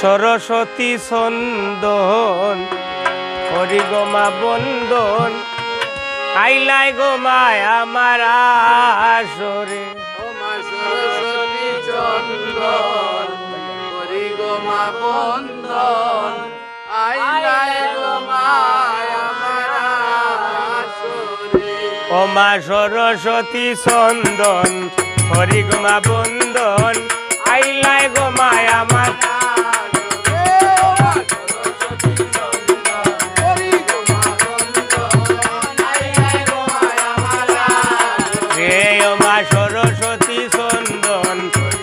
সরস্বতী চন্দন হরি গোমা বন্দন আইলাই গোমায় আমার আসরে সরস্বতী চন্দন হরি গোমা বন্দন আইলাই গোমায় আমার আসরে। ওমা সরস্বতী চন্দন হরি গোমা বন্দন আইলাই গোমায় আমার সরস্বতী চন্দন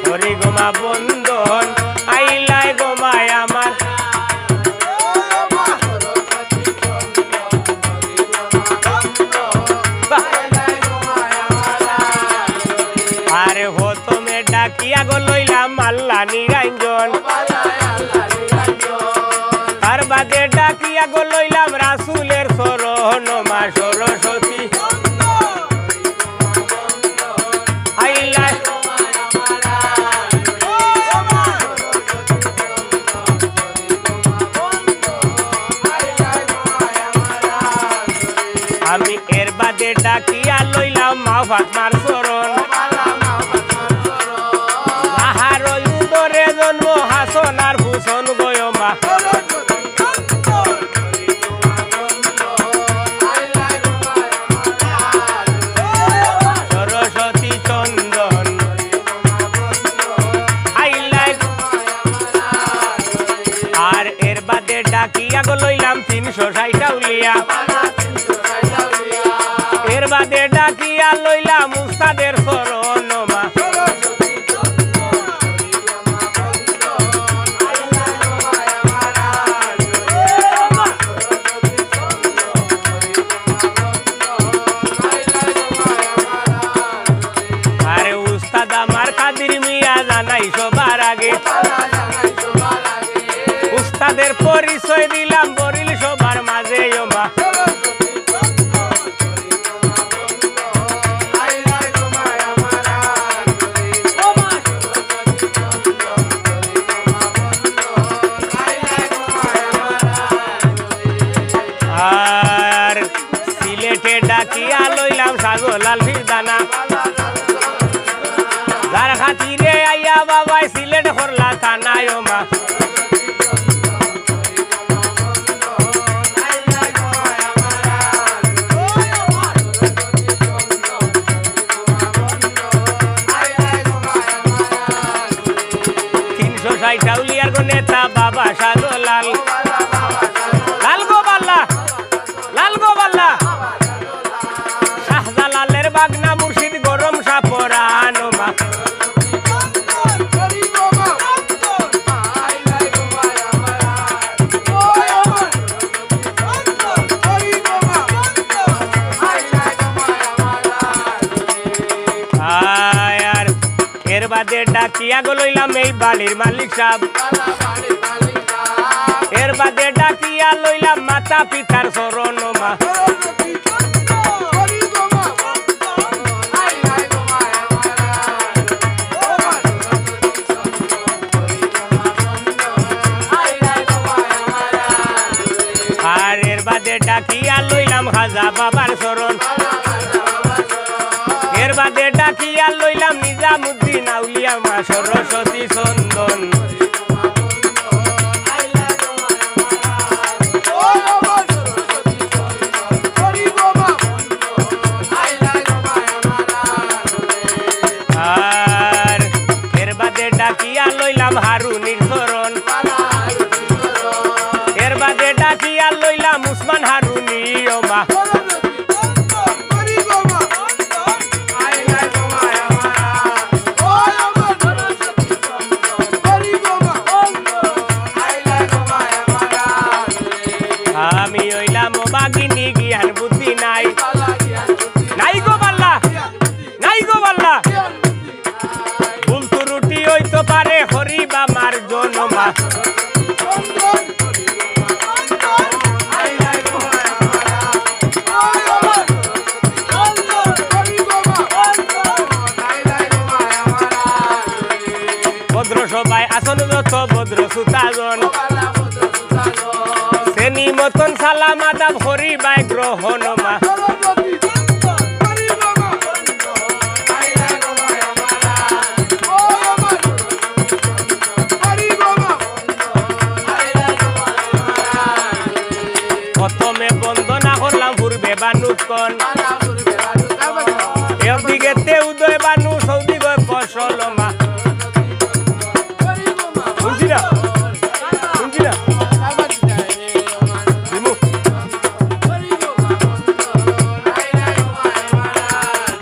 হরি গোমা বন্দন আইলাই গোমায় আমার আরে হতমে ডাকিয়া গো লইলাম আল্লাহ নিরঞ্জন তার বাদে ডাকিয়া গো লইলাম রাসূলের শরণ মা সরস্বতী আমি এর বাদে ডাকিয়া লইলাম মা ফাতমার শরণ আহার উদরে জন্ম হাসন আর ভূষণ গয় মা সরস্বতী চন্দন আইলাই আর এর বাদে ডাকিয়া গো লইলাম 360 টাউলিয়া এর বাদে ডাকিয়া লইলাম উস্তাদের শরণ মা আরে উস্তাদ আমার কাদির মিয়া জানাই সবার আগে উস্তাদের পরিচয় দিলাম বরিল সবার মাঝে মা আর সিলেটে ডাকিয়া লইলাম সাগলাল ফিরদানা যার খাতিরে আইয়া বাবাই সিলেট করলা থানায় মা টাউলিয়ার গো নেতা বাবা সাগলাল শাহজালালের বাগনা মুর্শিদ গরম সাপরান মা আর এর বাদে ডাকিয়া গো লইলাম এই বাড়ির মালিক সাহেব এর বাদে ডাকিয়া লইলাম মাতা পিতার শরণ মা আর এর বাদে ডাকিয়া লইলাম খাজা বাবার শরণ এর বাদে ডাকিয়া লইলাম নিজামুদ্দিন আউলিয়া মা সরস্বতী চন্দন আর এর বাদে ডাকিয়া লইলাম হারুনির শরণ এর বাদে ডাকিয়া লইলাম উসমান হারুনি ও মা আমি হইলাম বাগিনী জ্ঞান বুদ্ধি নাই নাই গো বাল্লা নাই গো বাল্লা ভুল ত্রুটি হইতে পারে হরিবা মার জনমা ভদ্র সবাই আসন যত ভদ্র সুতাজন শ্রেণী মতন সালাম আদাব হরি বাই গ্রহণ মা প্রথমে বন্দনা করলাম পূর্বে বানুকন এদিকে উদয় বানু সৌদি গয় ফসল মা